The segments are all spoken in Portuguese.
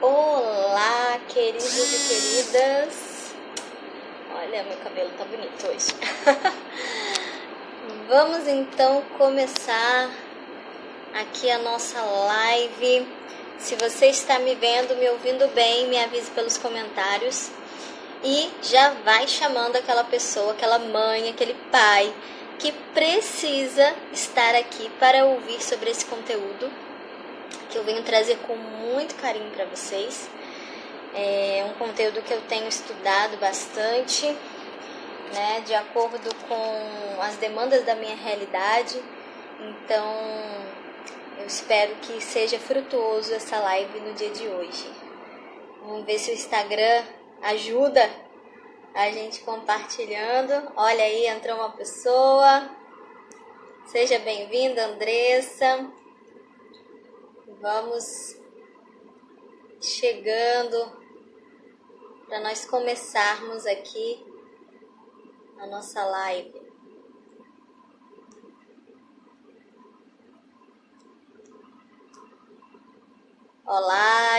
Olá, queridos e queridas. Olha, meu cabelo tá bonito hoje. Vamos então começar aqui a nossa live. Se você está me vendo, me ouvindo bem, me avise pelos comentários. E já vai chamando aquela pessoa, aquela mãe, aquele pai que precisa estar aqui para ouvir sobre esse conteúdo que eu venho trazer com muito carinho para vocês. É um conteúdo que eu tenho estudado bastante, né, de acordo com as demandas da minha realidade. Então, eu espero que seja frutuoso essa live no dia de hoje. Vamos ver se o Instagram ajuda a gente compartilhando. Olha aí, entrou uma pessoa. Seja bem-vinda, Andressa. Vamos chegando para nós começarmos aqui a nossa live. Olá,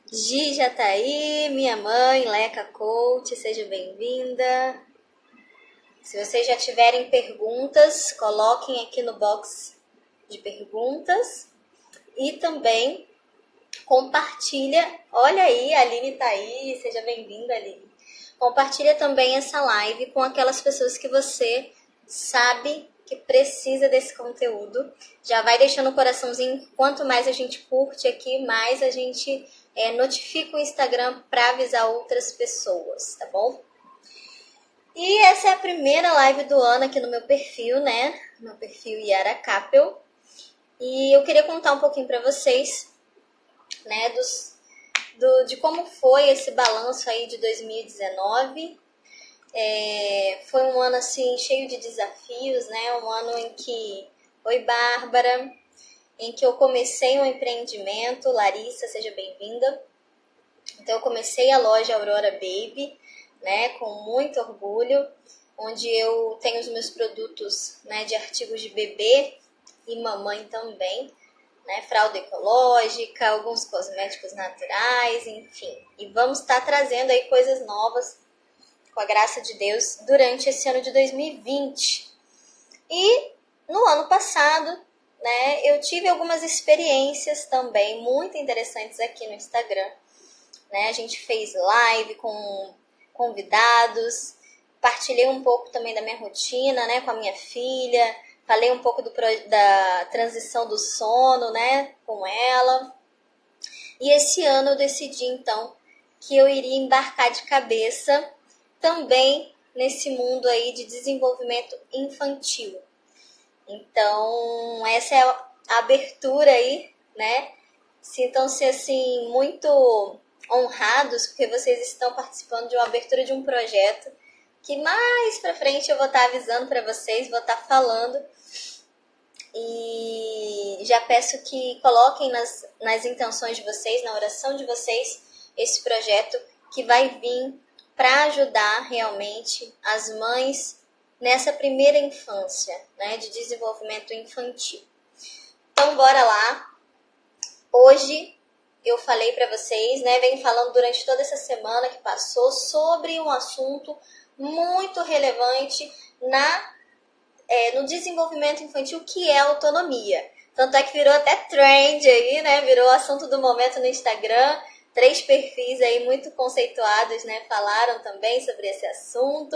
Gi já tá aí, minha mãe, Leca Coach, seja bem-vinda. Se vocês já tiverem perguntas, coloquem aqui no box de perguntas e também compartilha. Olha aí, a Aline tá aí, seja bem-vinda, Aline. Compartilha também essa live com aquelas pessoas que você sabe que precisa desse conteúdo. Já vai deixando o coraçãozinho. Quanto mais a gente curte aqui, mais a gente notifica o Instagram para avisar outras pessoas, tá bom? E essa é a primeira live do ano aqui no meu perfil, né? Meu perfil Yara Capel. E eu queria contar um pouquinho para vocês, né, de como foi esse balanço aí de 2019. Foi um ano assim cheio de desafios, né? Um ano em que, oi Bárbara, em que eu comecei um empreendimento. Larissa, seja bem-vinda. Então eu comecei a loja Aurora Baby, né, com muito orgulho, onde eu tenho os meus produtos, né, de artigos de bebê e mamãe também, né, fralda ecológica, alguns cosméticos naturais, enfim. E vamos estar trazendo aí coisas novas, com a graça de Deus, durante esse ano de 2020. E no ano passado, né, eu tive algumas experiências também muito interessantes aqui no Instagram. Né, a gente fez live com convidados, partilhei um pouco também da minha rotina, né, com a minha filha, falei um pouco da transição do sono, né, com ela. E esse ano eu decidi, então, que eu iria embarcar de cabeça também nesse mundo aí de desenvolvimento infantil. Então, essa é a abertura aí, né? Sintam-se, assim, muito honrados, porque vocês estão participando de uma abertura de um projeto que mais pra frente eu vou estar avisando para vocês, vou estar falando. E já peço que coloquem nas intenções de vocês, na oração de vocês, esse projeto que vai vir para ajudar realmente as mães nessa primeira infância, né, de desenvolvimento infantil. Então, bora lá. Hoje eu falei para vocês, né, venho falando durante toda essa semana que passou sobre um assunto muito relevante no desenvolvimento infantil, que é a autonomia. Tanto é que virou até trend aí, né, virou assunto do momento no Instagram. 3 perfis aí muito conceituados, né, falaram também sobre esse assunto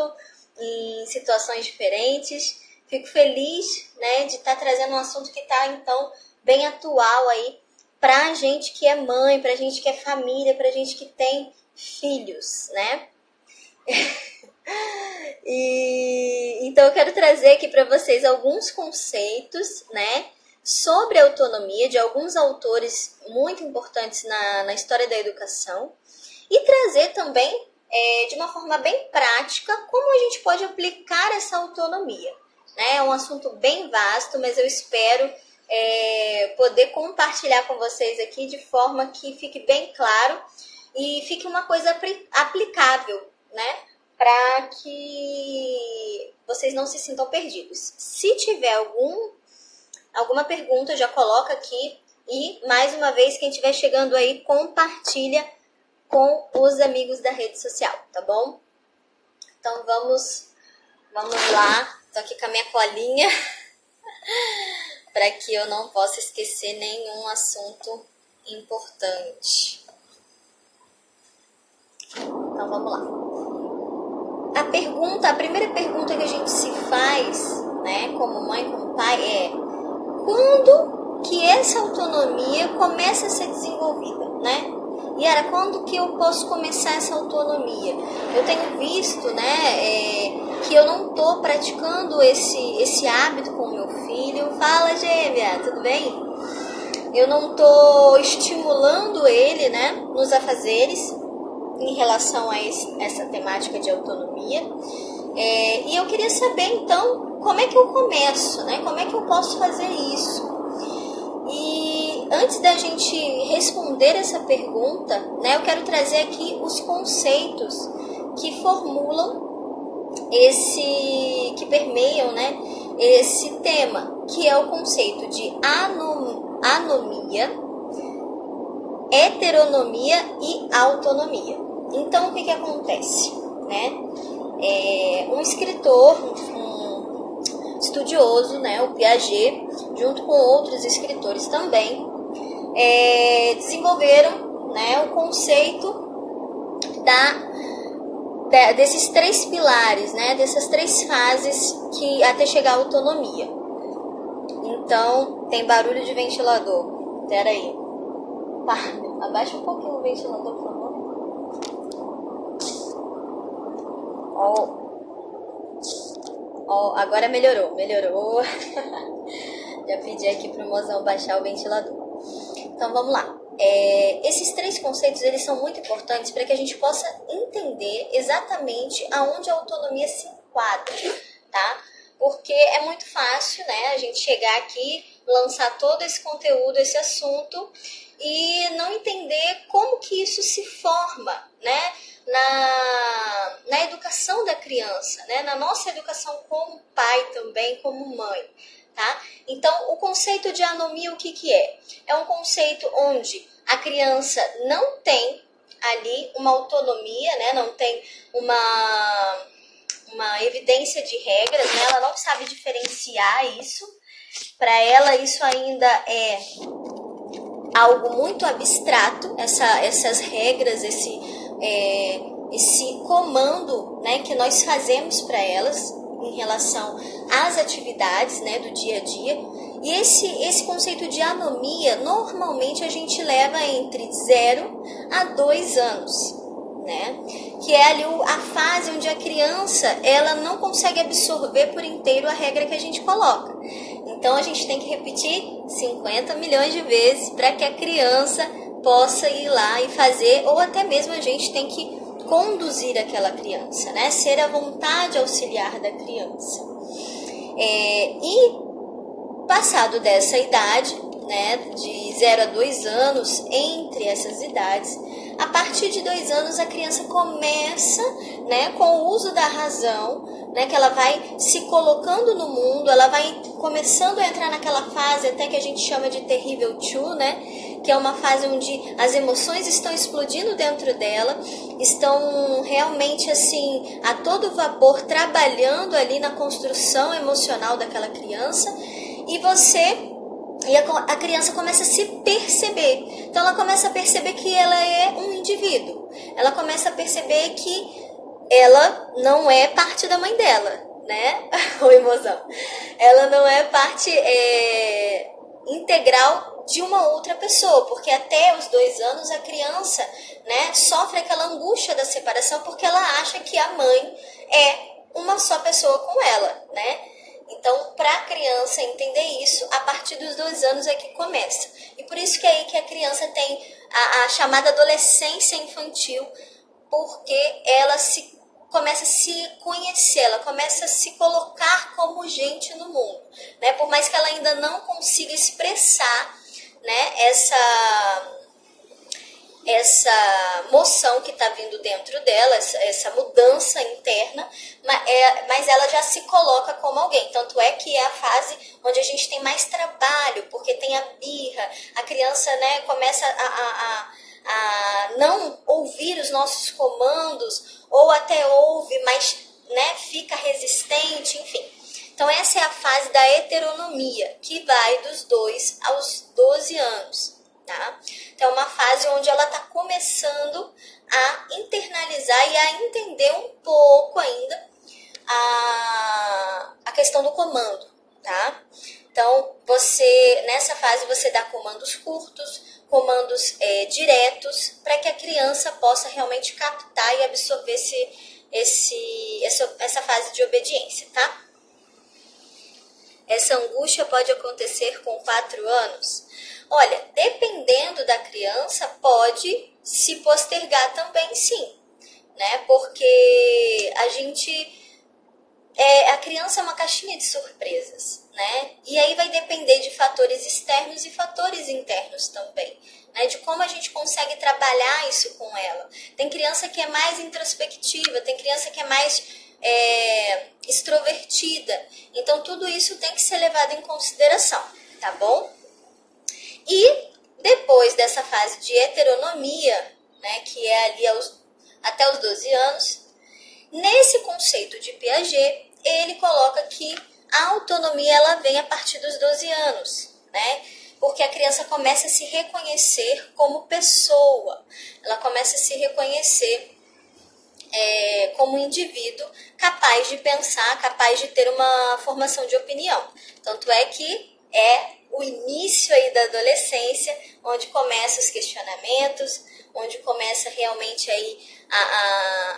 em situações diferentes. Fico feliz, né, de estar trazendo um assunto que está, então, bem atual aí pra gente que é mãe, pra gente que é família, pra gente que tem filhos, né? Então eu quero trazer aqui para vocês alguns conceitos, né, sobre autonomia de alguns autores muito importantes na história da educação e trazer também de uma forma bem prática como a gente pode aplicar essa autonomia, né? É um assunto bem vasto, mas eu espero poder compartilhar com vocês aqui de forma que fique bem claro e fique uma coisa aplicável, né? Para que vocês não se sintam perdidos. Se tiver alguma pergunta, já coloca aqui E, mais uma vez, quem estiver chegando aí, compartilha com os amigos da rede social, tá bom? Então, vamos lá. Tô aqui com a minha colinha para que eu não possa esquecer nenhum assunto importante. Então, vamos lá. A primeira pergunta que a gente se faz, né, como mãe, como pai, é: quando que essa autonomia começa a ser desenvolvida, né? Yara, quando que eu posso começar essa autonomia? Eu tenho visto, né, que eu não estou praticando esse hábito com o meu filho. Fala, gêmea, tudo bem? Eu não estou estimulando ele, né, nos afazeres em relação a essa temática de autonomia. E eu queria saber, então, como é que eu começo, né? Como é que eu posso fazer isso? E antes da gente responder essa pergunta, né, eu quero trazer aqui os conceitos que formulam que permeiam, né, esse tema, que é o conceito de anomia, heteronomia e autonomia. Então, o que acontece, né? Um escritor, um estudioso, né, o Piaget, junto com outros escritores também, desenvolveram, né, o conceito desses 3 pilares, né, dessas 3 fases que até chegar à autonomia. Então, tem barulho de ventilador. Pera aí. Abaixa um pouquinho o ventilador, por favor. Agora melhorou. Já pedi aqui pro mozão baixar o ventilador. Então, vamos lá. Esses 3 conceitos, eles são muito importantes para que a gente possa entender exatamente aonde a autonomia se enquadra, tá? Porque é muito fácil, né, a gente chegar aqui, lançar todo esse conteúdo, esse assunto, e não entender como que isso se forma, né, na educação da criança, né, na nossa educação como pai também, como mãe, tá? Então, o conceito de anomia, o que é? É um conceito onde a criança não tem ali uma autonomia, né, não tem uma evidência de regras, né? Ela não sabe diferenciar isso. Para ela, isso ainda é algo muito abstrato, essas regras, esse comando, né, que nós fazemos para elas em relação às atividades, né, do dia a dia. E esse conceito de anomia, normalmente a gente leva entre 0 a 2 anos. Né? Que é ali a fase onde a criança ela não consegue absorver por inteiro a regra que a gente coloca. Então a gente tem que repetir 50 milhões de vezes para que a criança possa ir lá e fazer, ou até mesmo a gente tem que conduzir aquela criança, né? Ser a vontade auxiliar da criança. E passado dessa idade, né, de 0 a 2 anos, entre essas idades, a partir de 2 anos a criança começa, né, com o uso da razão, né, que ela vai se colocando no mundo, ela vai começando a entrar naquela fase até que a gente chama de terrível two, né, que é uma fase onde as emoções estão explodindo dentro dela, estão realmente assim a todo vapor trabalhando ali na construção emocional daquela criança, e a criança começa a se perceber. Então ela começa a perceber que ela é um indivíduo. Ela começa a perceber que ela não é parte da mãe dela, né? Oi, mozão. Ela não é parte integral de uma outra pessoa, porque até os 2 anos a criança, né, sofre aquela angústia da separação porque ela acha que a mãe é uma só pessoa com ela, né? Então, para a criança entender isso, a partir dos 2 anos é que começa. E por isso que é aí que a criança tem a chamada adolescência infantil, porque ela começa a se conhecer, ela começa a se colocar como gente no mundo, né? Por mais que ela ainda não consiga expressar, né, essa moção que está vindo dentro dela, essa mudança interna, mas ela já se coloca como alguém. Tanto é que é a fase onde a gente tem mais trabalho, porque tem a birra, a criança, né, começa a não ouvir os nossos comandos, ou até ouve, mas, né, fica resistente, enfim. Então essa é a fase da heteronomia, que vai dos 2 aos 12 anos. Tá? Então é uma fase onde ela está começando a internalizar e a entender um pouco ainda a questão do comando. Tá? Então nessa fase você dá comandos curtos, comandos diretos, para que a criança possa realmente captar e absorver essa fase de obediência. Tá? Essa angústia pode acontecer com 4 anos? Olha, dependendo da criança, pode se postergar também, sim, né? Porque a criança é uma caixinha de surpresas, né? E aí vai depender de fatores externos e fatores internos também, né? De como a gente consegue trabalhar isso com ela. Tem criança que é mais introspectiva, tem criança que é mais extrovertida. Então, tudo isso tem que ser levado em consideração, tá bom? E depois dessa fase de heteronomia, né, que é ali até os 12 anos, nesse conceito de Piaget, ele coloca que a autonomia ela vem a partir dos 12 anos, né? Porque a criança começa a se reconhecer como pessoa, ela começa a se reconhecer como um indivíduo capaz de pensar, capaz de ter uma formação de opinião. Tanto é que é o início aí da adolescência, onde começam os questionamentos, onde começa realmente aí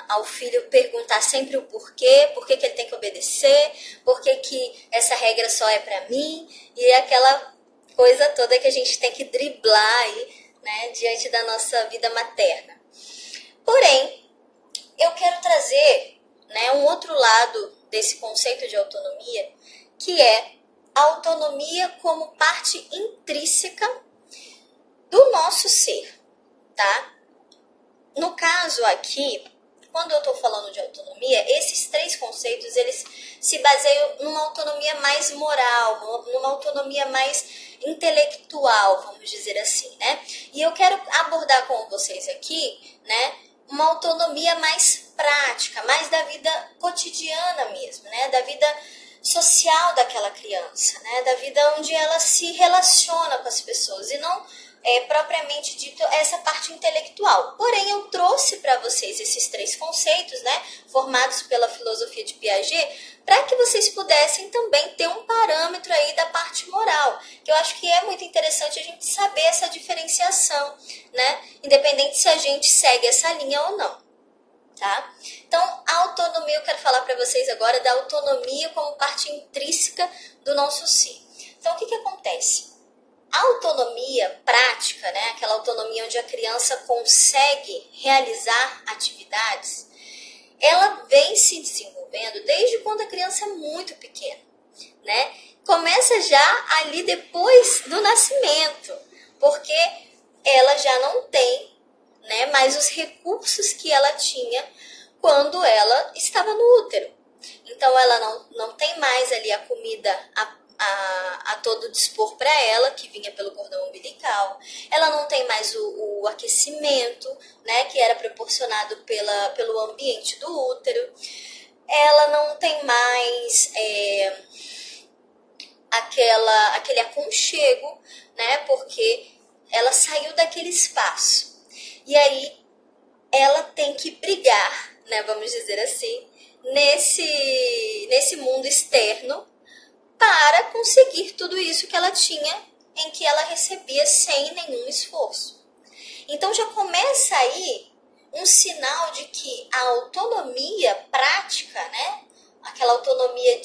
ao filho perguntar sempre o porquê, por que ele tem que obedecer, por que essa regra só é para mim, e aquela coisa toda que a gente tem que driblar aí, né, diante da nossa vida materna. Porém, eu quero trazer, né, um outro lado desse conceito de autonomia, que é a autonomia como parte intrínseca do nosso ser, tá? No caso aqui, quando eu estou falando de autonomia, esses 3 conceitos, eles se baseiam numa autonomia mais moral, numa autonomia mais intelectual, vamos dizer assim, né? E eu quero abordar com vocês aqui, né, uma autonomia mais prática, mais da vida cotidiana mesmo, né? Da vida social daquela criança, né? Da vida onde ela se relaciona com as pessoas e não propriamente dito essa parte intelectual. Porém, eu trouxe para vocês esses 3 conceitos, né? Formados pela filosofia de Piaget, para que vocês pudessem também ter um parâmetro aí da parte moral, que eu acho que é muito interessante a gente saber essa diferenciação, né? Independente se a gente segue essa linha ou não. Tá? Então, a autonomia, eu quero falar para vocês agora da autonomia como parte intrínseca do nosso ser. Então, o que acontece? A autonomia prática, né, aquela autonomia onde a criança consegue realizar atividades, ela vem se desenvolvendo desde quando a criança é muito pequena, né? Começa já ali depois do nascimento, porque ela já não tem, né, mais os recursos que ela tinha quando ela estava no útero. Então, ela não tem mais ali a comida a todo dispor para ela, que vinha pelo cordão umbilical. Ela não tem mais o aquecimento, né, que era proporcionado pelo ambiente do útero. Ela não tem mais aquele aconchego, né, porque ela saiu daquele espaço. E aí ela tem que brigar, né, vamos dizer assim, nesse mundo externo para conseguir tudo isso que ela tinha, em que ela recebia sem nenhum esforço. Então já começa aí um sinal de que a autonomia prática, né, aquela autonomia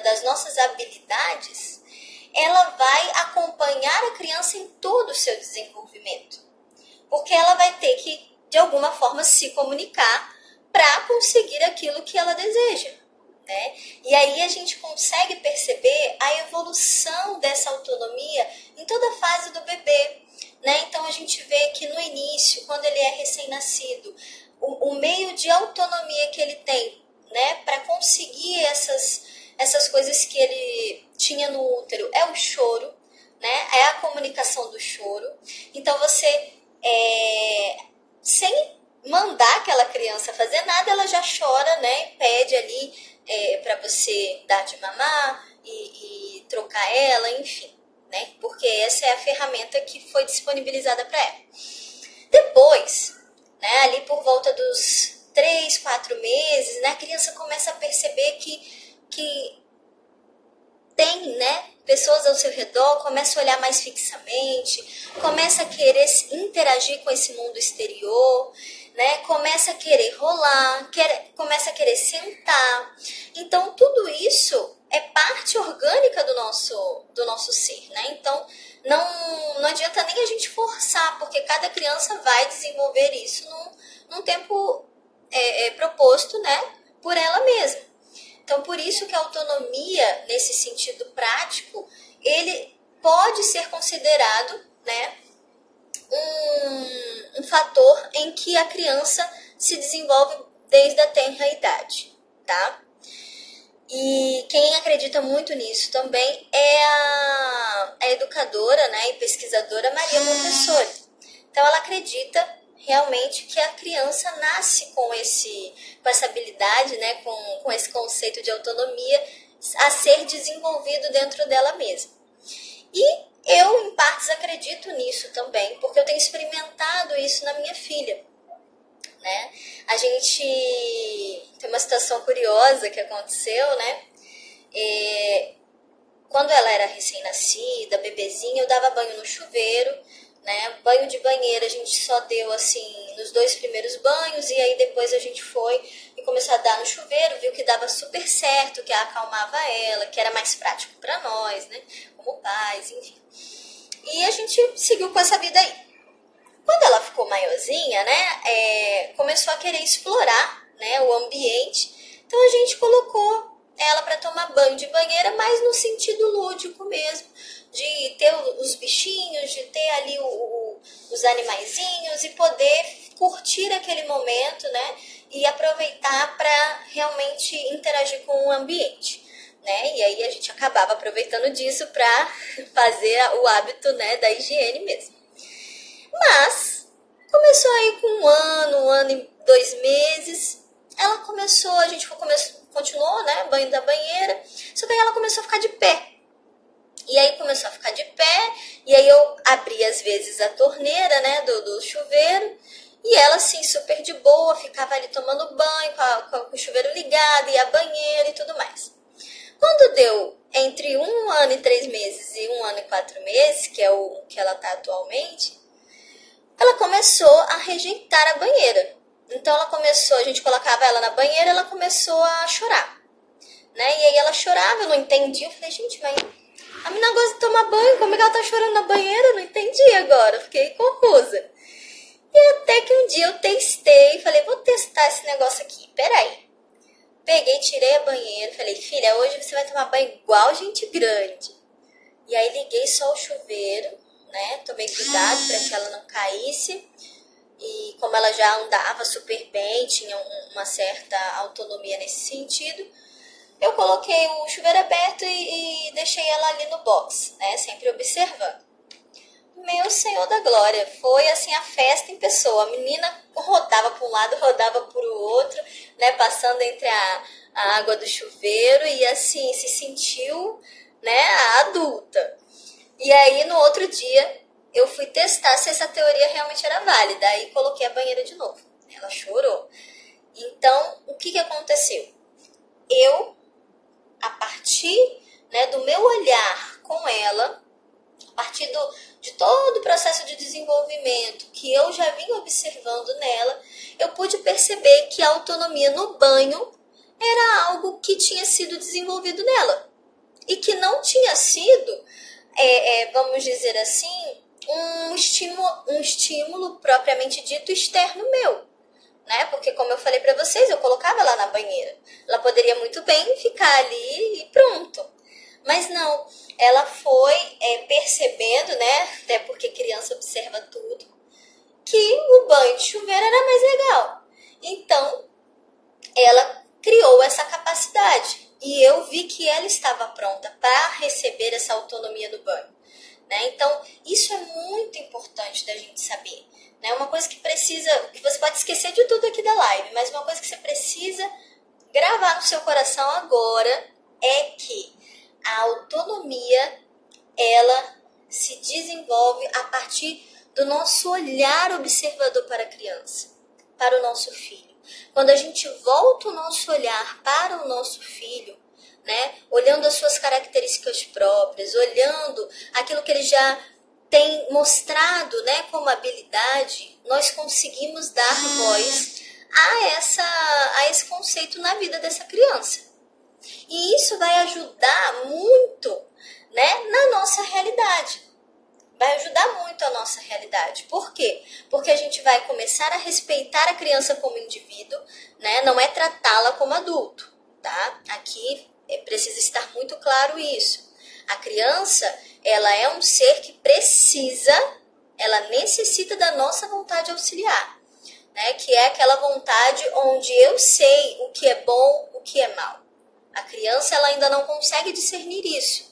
das nossas habilidades, ela vai acompanhar a criança em todo o seu desenvolvimento. Porque ela vai ter que, de alguma forma, se comunicar para conseguir aquilo que ela deseja, né? E aí a gente consegue perceber a evolução dessa autonomia em toda a fase do bebê, né? Então a gente vê que no início, quando ele é recém-nascido, o meio de autonomia que ele tem, né, para conseguir essas coisas que ele tinha no útero é o choro, né, é a comunicação do choro. Então você, sem mandar aquela criança fazer nada, ela já chora, né, e pede ali para você dar de mamar e trocar ela, enfim, né, porque essa é a ferramenta que foi disponibilizada para ela. Depois, né, ali por volta dos 3, 4 meses, né, a criança começa a perceber que tem, né, pessoas ao seu redor, começa a olhar mais fixamente, começa a querer interagir com esse mundo exterior, né, começa a querer rolar, começa a querer sentar. Então, tudo isso é parte orgânica do nosso ser, né? Então, não adianta nem a gente forçar, porque cada criança vai desenvolver isso num tempo proposto, né, por ela mesma. Então, por isso que a autonomia, nesse sentido prático, ele pode ser considerado, né, um fator em que a criança se desenvolve desde a tenra idade, tá? E quem acredita muito nisso também é a educadora, né, e pesquisadora Maria Montessori. Então, ela acredita realmente que a criança nasce com essa habilidade, né, com esse conceito de autonomia a ser desenvolvido dentro dela mesma. E eu, em partes, acredito nisso também, porque eu tenho experimentado isso na minha filha, né? A gente tem uma situação curiosa que aconteceu, né? Quando ela era recém-nascida, bebezinha, eu dava banho no chuveiro, né? Banho de banheira a gente só deu assim nos 2 primeiros banhos, e aí depois a gente foi e começou a dar no chuveiro, viu que dava super certo, que acalmava ela, que era mais prático para nós, né, como pais, enfim. E a gente seguiu com essa vida aí. Quando ela ficou maiorzinha, né, começou a querer explorar, né, o ambiente. Então a gente colocou ela para tomar banho de banheira, mas no sentido lúdico mesmo, de ter os bichinhos, de ter ali os animaizinhos e poder curtir aquele momento, né, e aproveitar para realmente interagir com o ambiente, né? E aí a gente acabava aproveitando disso para fazer o hábito, né, da higiene mesmo. Mas começou aí com 1 ano e 2 meses, ela começou, a gente continuou, né, banho da banheira, só que aí ela começou a ficar de pé. E aí começou a ficar de pé, e aí eu abri às vezes a torneira, né, do chuveiro, e ela assim, super de boa, ficava ali tomando banho, com o chuveiro ligado, e a banheira e tudo mais. Quando deu entre 1 ano e 3 meses e 1 ano e 4 meses, que é o que ela está atualmente, ela começou a rejeitar a banheira. Então ela começou, a gente colocava ela na banheira, ela começou a chorar, né? E aí ela chorava, eu não entendi, eu falei, gente, mas a menina gosta de tomar banho, como é que ela tá chorando na banheira? Eu não entendi agora, fiquei confusa. E até que um dia eu testei e falei, vou testar esse negócio aqui, peraí. Peguei, tirei a banheira, falei, filha, hoje você vai tomar banho igual gente grande. E aí liguei só o chuveiro, né? Tomei cuidado para que ela não caísse. E como ela já andava super bem, tinha uma certa autonomia nesse sentido, eu coloquei o chuveiro aberto e deixei ela ali no box, né? Sempre observando. Meu Senhor da Glória, foi assim a festa em pessoa. A menina rodava para um lado, rodava para o outro, né? Passando entre a água do chuveiro e assim se sentiu, né? A adulta. E aí no outro dia eu fui testar se essa teoria realmente era válida. Aí coloquei a banheira de novo. Ela chorou. Então, o que aconteceu? Eu, a partir, né, do meu olhar com ela, a partir de todo o processo de desenvolvimento que eu já vim observando nela, eu pude perceber que a autonomia no banho era algo que tinha sido desenvolvido nela. E que não tinha sido, vamos dizer assim, um estímulo propriamente dito externo meu, né? Porque como eu falei para vocês, eu colocava ela na banheira. Ela poderia muito bem ficar ali e pronto. Mas não, ela foi percebendo, né? Até porque criança observa tudo. banho de chuveiro era mais legal. Então, ela criou essa capacidade e eu vi que ela estava pronta para receber essa autonomia do banho, né? Então, isso é muito importante da gente saber, né? Uma coisa que você pode esquecer de tudo aqui da live, mas uma coisa que você precisa gravar no seu coração agora é que a autonomia, ela se desenvolve a partir do nosso olhar observador para a criança, para o nosso filho. Quando a gente volta o nosso olhar para o nosso filho, né, olhando as suas características próprias, olhando aquilo que ele já tem mostrado, né, como habilidade, nós conseguimos dar voz a esse conceito na vida dessa criança. E isso vai ajudar muito, né, na nossa realidade. Vai ajudar muito a nossa realidade. Por quê? Porque a gente vai começar a respeitar a criança como indivíduo, né? Não é tratá-la como adulto, tá? Aqui precisa estar muito claro isso. A criança, ela é um ser que ela necessita da nossa vontade auxiliar, né? Que é aquela vontade onde eu sei o que é bom, o que é mal. A criança, ela ainda não consegue discernir isso.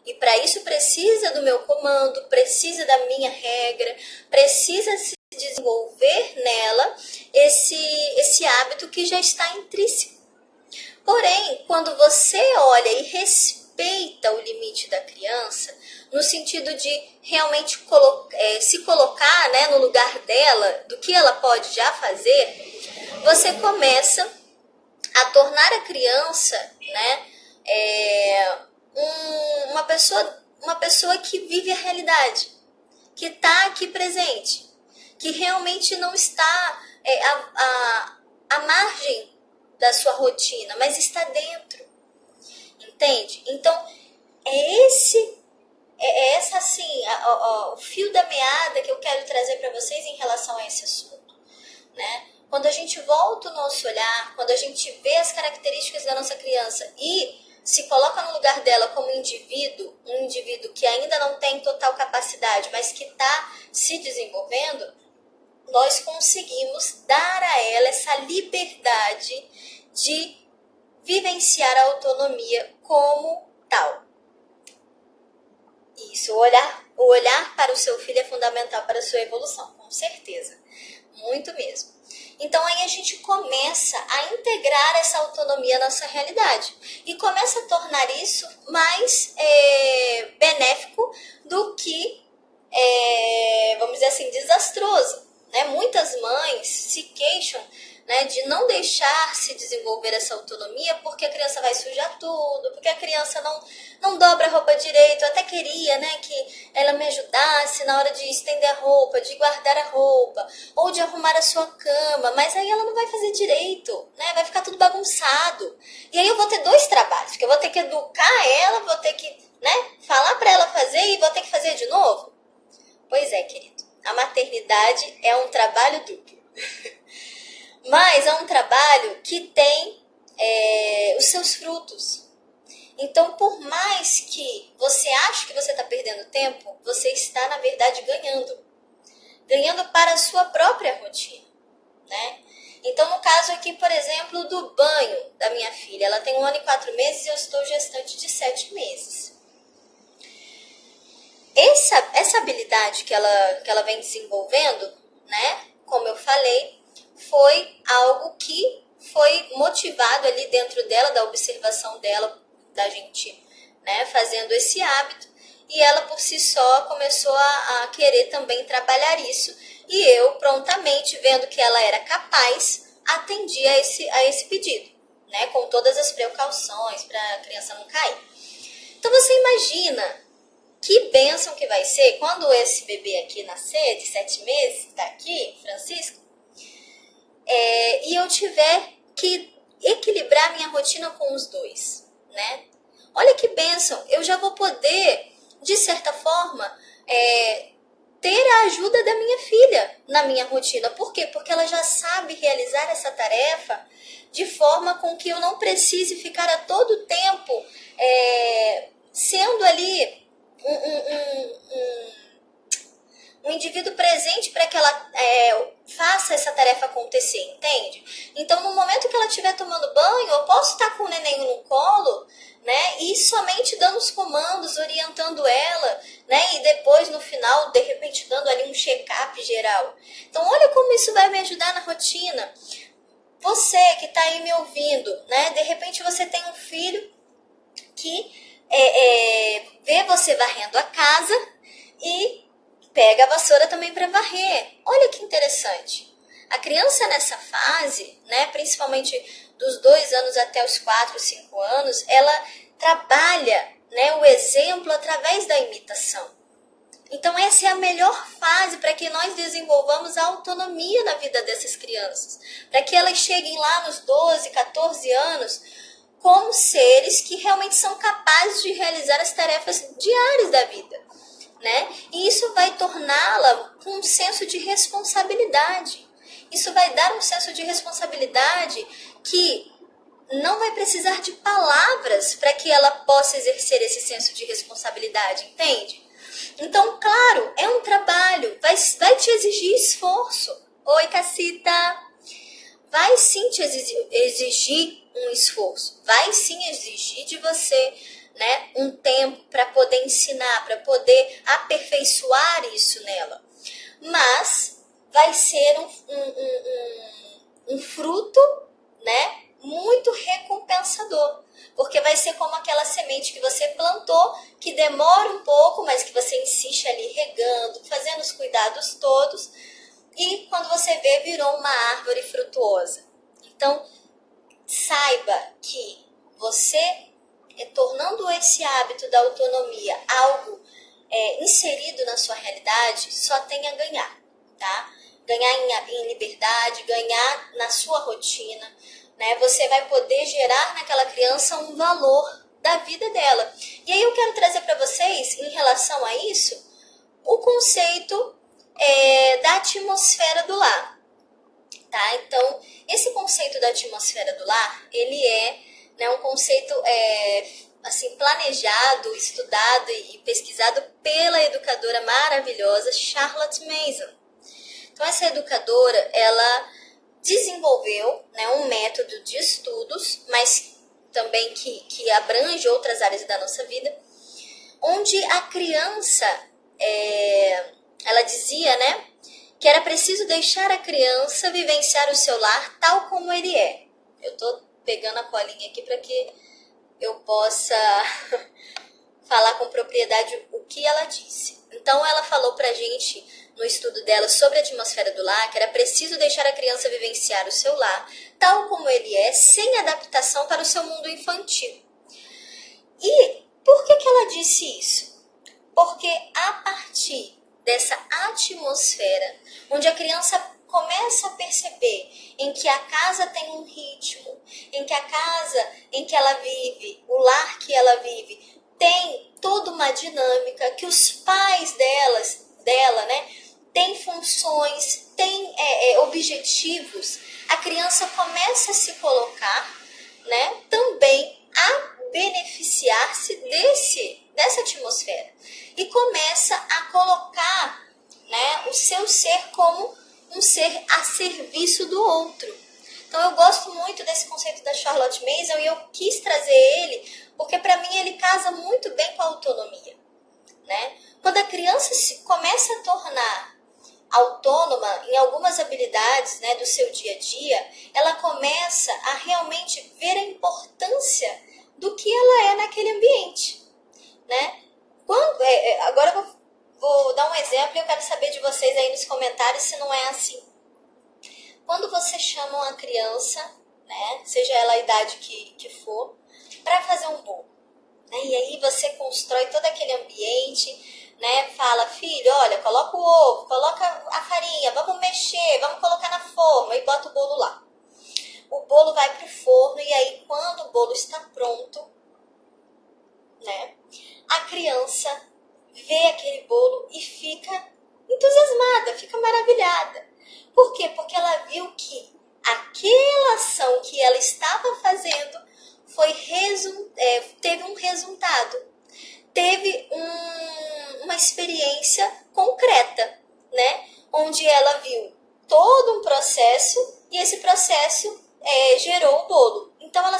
E para isso precisa do meu comando, precisa da minha regra, precisa se desenvolver nela esse hábito que já está intrínseco. Porém, quando você olha e respeita o limite da criança, no sentido de realmente se colocar, né, no lugar dela, do que ela pode já fazer, você começa a tornar a criança, né, uma pessoa que vive a realidade, que está aqui presente, que realmente não está à margem da sua rotina, mas está dentro, entende? Então, essa assim, o fio da meada que eu quero trazer para vocês em relação a esse assunto, né? Quando a gente volta o nosso olhar, quando a gente vê as características da nossa criança e se coloca no lugar dela como um indivíduo que ainda não tem total capacidade, mas que está se desenvolvendo, nós conseguimos dar a ela essa liberdade de vivenciar a autonomia como tal. Isso, o olhar para o seu filho é fundamental para a sua evolução, com certeza, muito mesmo. Então aí a gente começa a integrar essa autonomia na nossa realidade e começa a tornar isso mais benéfico do que, vamos dizer assim, desastroso, né? Muitas mães se queixam, né, de não deixar se desenvolver essa autonomia porque a criança vai sujar tudo, porque a criança não dobra a roupa direito. Eu até queria, né, que ela me ajudasse na hora de estender a roupa, de guardar a roupa, ou de arrumar a sua cama, mas aí ela não vai fazer direito, né, vai ficar tudo bagunçado. E aí eu vou ter dois trabalhos, porque eu vou ter que educar ela, vou ter que, né, falar para ela fazer e vou ter que fazer de novo. Pois é, querido, a maternidade é um trabalho duplo. Mas é um trabalho que tem os seus frutos. Então, por mais que você ache que você está perdendo tempo, você está, na verdade, ganhando. Ganhando para a sua própria rotina, né? Então, no caso aqui, por exemplo, do banho da minha filha. Ela tem 1 ano e 4 meses e eu estou gestante de 7 meses. Essa habilidade que ela vem desenvolvendo, né? Como eu falei, foi algo que foi motivado ali dentro dela, da observação dela, da gente, né, fazendo esse hábito, e ela por si só começou a querer também trabalhar isso, e eu prontamente, vendo que ela era capaz, atendi a esse pedido, né, com todas as precauções para a criança não cair. Então você imagina que bênção que vai ser quando esse bebê aqui nascer, de 7 meses, que está aqui, Francisco, e eu tiver que equilibrar minha rotina com os dois, né? Olha que bênção, eu já vou poder, de certa forma, ter a ajuda da minha filha na minha rotina. Por quê? Porque ela já sabe realizar essa tarefa de forma com que eu não precise ficar a todo tempo sendo ali um indivíduo presente para que ela acontecer, entende? Então, no momento que ela estiver tomando banho, eu posso estar com o neném no colo, né? E somente dando os comandos, orientando ela, né? E depois, no final, de repente, dando ali um check-up geral. Então, olha como isso vai me ajudar na rotina. Você que está aí me ouvindo, né? De repente, você tem um filho que vê você varrendo a casa e pega a vassoura também para varrer. Olha que interessante. A criança nessa fase, né, principalmente dos 2 anos até os 4, 5 anos, ela trabalha, né, o exemplo através da imitação. Então essa é a melhor fase para que nós desenvolvamos a autonomia na vida dessas crianças. Para que elas cheguem lá nos 12, 14 anos como seres que realmente são capazes de realizar as tarefas diárias da vida, né? E isso vai torná-la com um senso de responsabilidade. Isso vai dar um senso de responsabilidade que não vai precisar de palavras para que ela possa exercer esse senso de responsabilidade, entende? Então, claro, é um trabalho, vai te exigir esforço. Oi, Cacita! Vai sim te exigir um esforço, vai sim exigir de você, né, um tempo para poder ensinar, para poder aperfeiçoar isso nela. Mas vai ser um fruto, né, muito recompensador. Porque vai ser como aquela semente que você plantou, que demora um pouco, mas que você insiste ali regando, fazendo os cuidados todos. E quando você vê, virou uma árvore frutuosa. Então, saiba que você, tornando esse hábito da autonomia algo inserido na sua realidade, só tem a ganhar, tá? Ganhar em liberdade, ganhar na sua rotina, né? Você vai poder gerar naquela criança um valor da vida dela. E aí eu quero trazer para vocês, em relação a isso, o conceito da atmosfera do lar. Tá? Então, esse conceito da atmosfera do lar, ele é, né, um conceito assim, planejado, estudado e pesquisado pela educadora maravilhosa Charlotte Mason. Então, essa educadora, ela desenvolveu, né, um método de estudos, mas também que abrange outras áreas da nossa vida, onde a criança, ela dizia, né, que era preciso deixar a criança vivenciar o seu lar tal como ele é. Eu tô pegando a colinha aqui para que eu possa falar com propriedade o que ela disse. Então, ela falou pra gente, no estudo dela sobre a atmosfera do lar, que era preciso deixar a criança vivenciar o seu lar tal como ele é, sem adaptação para o seu mundo infantil. E por que ela disse isso? Porque a partir dessa atmosfera, onde a criança começa a perceber em que a casa tem um ritmo, em que a casa em que ela vive, o lar que ela vive, tem toda uma dinâmica, que os pais dela, né, têm funções, têm objetivos, a criança começa a se colocar, né, também a beneficiar-se dessa atmosfera e começa a colocar, né, o seu ser como um ser a serviço do outro. Então eu gosto muito desse conceito da Charlotte Mason e eu quis trazer ele porque para mim ele casa muito bem com a autonomia, né? Quando a criança começa a tornar autônoma em algumas habilidades, né, do seu dia a dia, ela começa a realmente ver a importância do que ela é naquele ambiente, né? Agora eu vou dar um exemplo e eu quero saber de vocês aí nos comentários se não é assim. Quando você chama uma criança, né, seja ela a idade que for, para fazer um bolo, né, e aí você constrói todo aquele ambiente, né, fala, filho, olha, coloca o ovo, coloca a farinha, vamos mexer, vamos colocar na forma e bota o bolo lá. O bolo vai pro forno e aí quando o bolo está pronto, né, a criança vê aquele bolo e fica entusiasmada, fica maravilhada. Por quê? Porque ela viu que aquela ação que ela estava fazendo teve um resultado, teve uma experiência concreta, né? Onde ela viu todo um processo e esse processo gerou o bolo. Então ela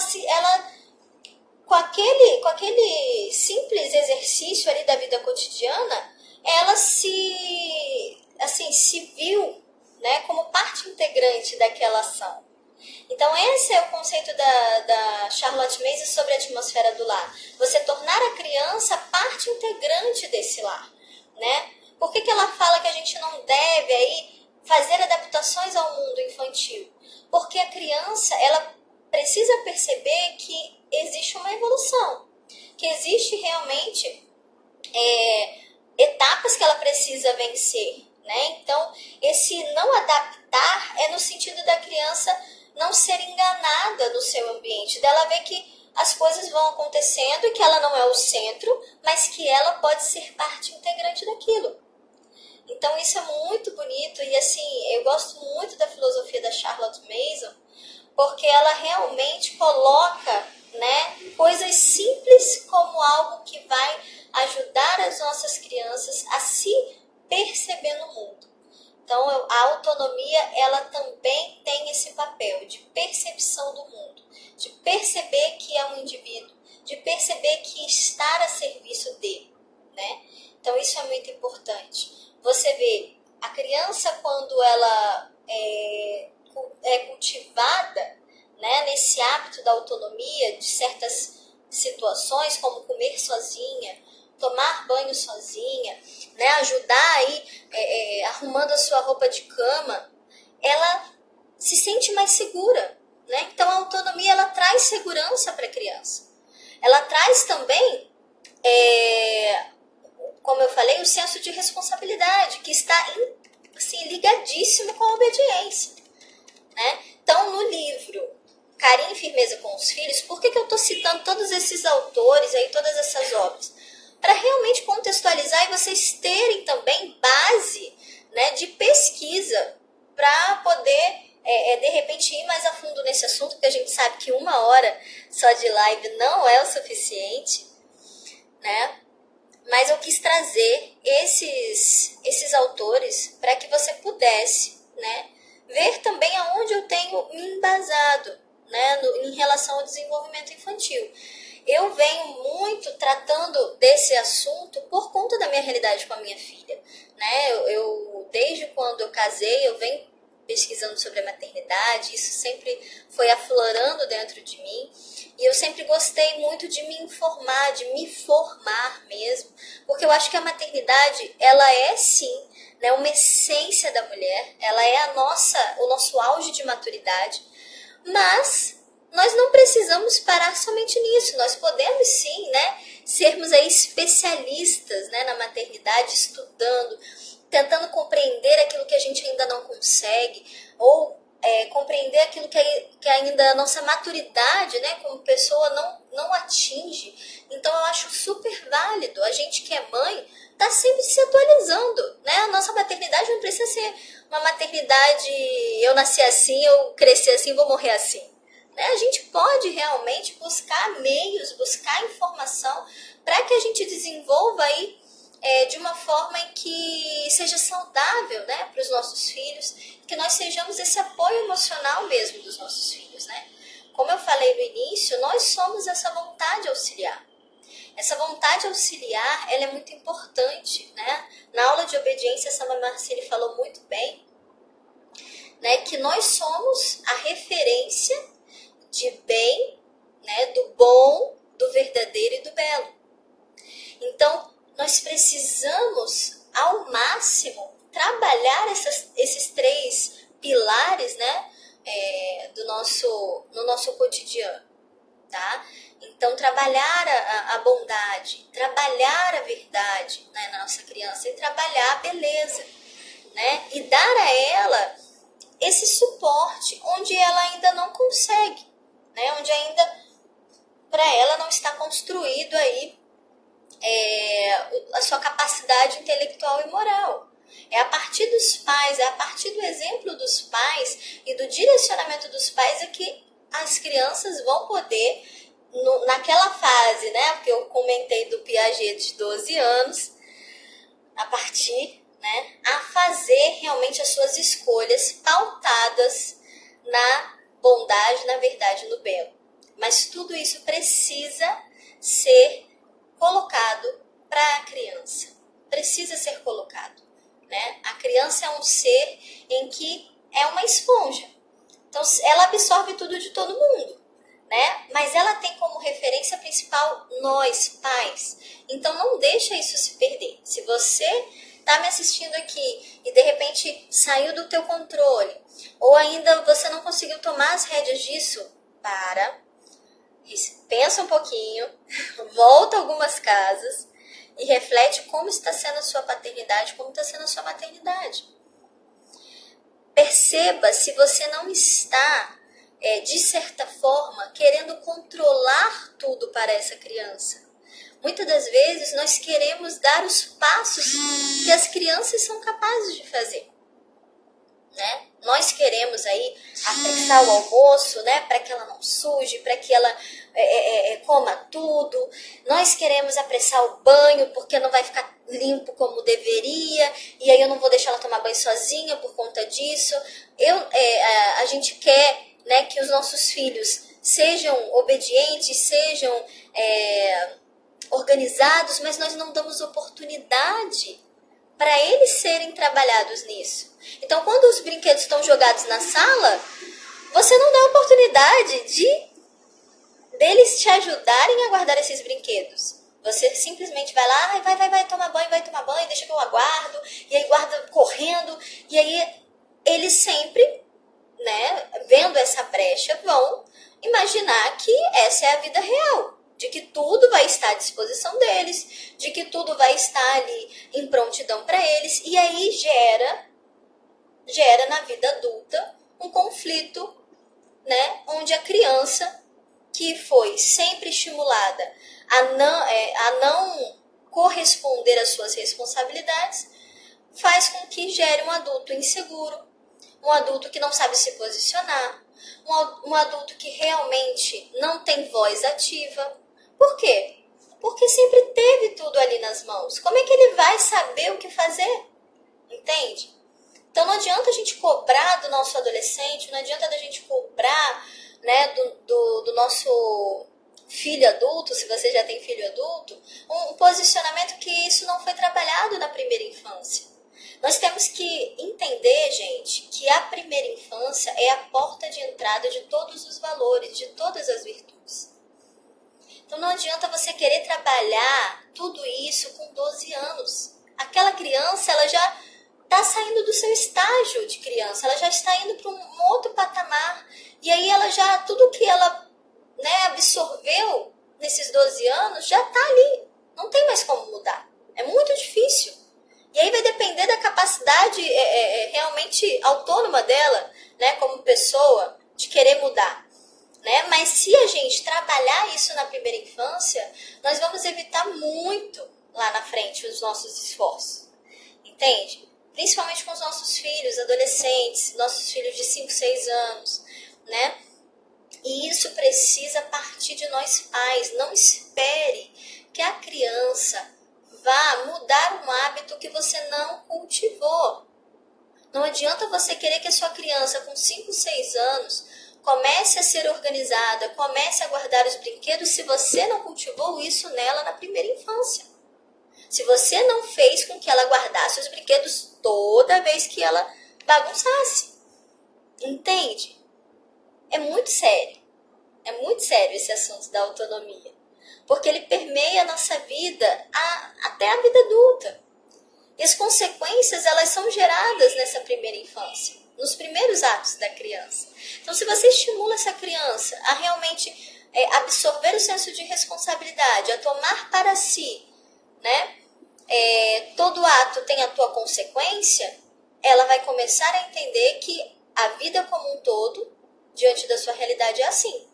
com aquele simples exercício ali da vida cotidiana, ela se viu, né, como parte integrante daquela ação. Então esse é o conceito da Charlotte Mason sobre a atmosfera do lar. Você tornar a criança parte integrante desse lar, né? Por que ela fala que a gente não deve aí fazer adaptações ao mundo infantil? Porque a criança, ela precisa perceber que existe uma evolução, que existe realmente etapas que ela precisa vencer, né? Então, esse não adaptar é no sentido da criança não ser enganada no seu ambiente, dela ver que as coisas vão acontecendo e que ela não é o centro, mas que ela pode ser parte integrante daquilo. Então, isso é muito bonito e, assim, eu gosto muito da filosofia da Charlotte Mason, porque ela realmente coloca, né, coisas simples como algo que vai ajudar as nossas crianças a se perceber no mundo. Então, a autonomia, ela também tem esse papel de percepção do mundo, de perceber que é um indivíduo, de perceber que estar a serviço de, né? Então, isso é muito importante. Você vê, a criança, quando ela é cultivada, né, nesse hábito da autonomia, de certas situações, como comer sozinha, tomar banho sozinha, né, ajudar aí arrumando a sua roupa de cama, ela se sente mais segura, né? Então a autonomia, ela traz segurança para a criança. Ela traz também, como eu falei, o senso de responsabilidade, que está assim, ligadíssimo com a obediência, né? Então, no livro Carinho e Firmeza com os Filhos, por que eu estou citando todos esses autores, aí, todas essas obras? Para realmente contextualizar e vocês terem também base, né, de pesquisa para poder, de repente, ir mais a fundo nesse assunto, porque a gente sabe que 1 hora só de live não é o suficiente, né? Mas eu quis trazer esses autores para que você pudesse, né, ver também aonde eu tenho me embasado, né, em relação ao desenvolvimento infantil. Eu venho muito tratando desse assunto por conta da minha realidade com a minha filha, né? Eu desde quando eu casei, eu venho pesquisando sobre a maternidade, isso sempre foi aflorando dentro de mim, e eu sempre gostei muito de me informar, de me formar mesmo, porque eu acho que a maternidade, ela é sim, né, uma essência da mulher, ela é o nosso auge de maturidade, mas nós não precisamos parar somente nisso, nós podemos sim, né, sermos aí especialistas, né, na maternidade, estudando, tentando compreender aquilo que a gente ainda não consegue, ou compreender aquilo que ainda a nossa maturidade, né, como pessoa não atinge. Então eu acho super válido, a gente que é mãe está sempre se atualizando, né? A nossa maternidade não precisa ser uma maternidade, eu nasci assim, eu cresci assim, vou morrer assim. Né? A gente pode realmente buscar meios, buscar informação para que a gente desenvolva aí de uma forma em que seja saudável, né, para os nossos filhos, que nós sejamos esse apoio emocional mesmo dos nossos filhos, né? Como eu falei no início, nós somos essa vontade auxiliar. Essa vontade auxiliar, ela é muito importante, né? Na aula de obediência, a Samba Marceli falou muito bem, né, que nós somos a referência de bem, né, do bom, do verdadeiro e do belo. Então, nós precisamos, ao máximo, trabalhar esses 3 pilares, né, no nosso cotidiano, tá? Então, trabalhar a bondade, trabalhar a verdade, né, na nossa criança, e trabalhar a beleza, né, e dar a ela esse suporte onde ela ainda não consegue, né, onde ainda para ela não está construído aí a sua capacidade intelectual e moral. É a partir dos pais, é a partir do exemplo dos pais e do direcionamento dos pais é que as crianças vão poder, naquela fase, né, porque eu comentei do Piaget de 12 anos, a partir, né, a fazer realmente as suas escolhas pautadas na bondade, na verdade, no belo. Mas tudo isso precisa ser colocado para a criança. Precisa ser colocado, né? A criança é um ser em que é uma esponja. Então, ela absorve tudo de todo mundo, né? Mas ela tem como referência principal nós, pais. Então, não deixa isso se perder. Se você está me assistindo aqui e de repente saiu do teu controle, ou ainda você não conseguiu tomar as rédeas disso, pensa um pouquinho, volta algumas casas e reflete como está sendo a sua paternidade, como está sendo a sua maternidade. Perceba se você não está, de certa forma, querendo controlar tudo para essa criança. Muitas das vezes nós queremos dar os passos que as crianças são capazes de fazer, né? Nós queremos aí apressar o almoço, né, para que ela não suje, para que ela coma tudo. Nós queremos apressar o banho porque não vai ficar limpo como deveria, e aí eu não vou deixar ela tomar banho sozinha por conta disso. A gente quer, né, que os nossos filhos sejam obedientes, sejam organizados, mas nós não damos oportunidade para eles serem trabalhados nisso. Então, quando os brinquedos estão jogados na sala, você não dá oportunidade deles te ajudarem a guardar esses brinquedos. Você simplesmente vai lá, vai tomar banho, deixa que eu aguardo, e aí guarda correndo, e aí eles sempre, né, vendo essa brecha, vão imaginar que essa é a vida real, de que tudo vai estar à disposição deles, de que tudo vai estar ali em prontidão para eles, e aí gera na vida adulta um conflito, né, onde a criança que foi sempre estimulada a não corresponder às suas responsabilidades, faz com que gere um adulto inseguro, um adulto que não sabe se posicionar, um adulto que realmente não tem voz ativa. Por quê? Porque sempre teve tudo ali nas mãos. Como é que ele vai saber o que fazer? Entende? Então não adianta a gente cobrar do nosso adolescente, não adianta a gente cobrar, né, do nosso filho adulto, se você já tem filho adulto, um posicionamento que isso não foi trabalhado na primeira infância. Nós temos que entender, gente, que a primeira infância é a porta de entrada de todos os valores, de todas as virtudes. Então não adianta você querer trabalhar tudo isso com 12 anos. Aquela criança, ela já está saindo do seu estágio de criança, ela já está indo para um outro patamar. E aí ela já, tudo que ela, né, absorveu nesses 12 anos já está ali. Não tem mais como mudar. É muito difícil. E aí vai depender da capacidade realmente autônoma dela, né, como pessoa, de querer mudar. Né? Mas se a gente trabalhar isso na primeira infância, nós vamos evitar muito lá na frente os nossos esforços. Entende? Principalmente com os nossos filhos, adolescentes, nossos filhos de 5, 6 anos, né? E isso precisa partir de nós pais. Não espere que a criança vá mudar um hábito que você não cultivou. Não adianta você querer que a sua criança com 5, 6 anos comece a ser organizada, comece a guardar os brinquedos se você não cultivou isso nela na primeira infância. Se você não fez com que ela guardasse os brinquedos toda vez que ela bagunçasse. Entende? É muito sério. É muito sério esse assunto da autonomia. Porque ele permeia a nossa vida até a vida adulta. E as consequências, elas são geradas nessa primeira infância, nos primeiros atos da criança. Então, se você estimula essa criança a realmente absorver o senso de responsabilidade, a tomar para si, né, todo ato tem a tua consequência, ela vai começar a entender que a vida como um todo, diante da sua realidade, é assim.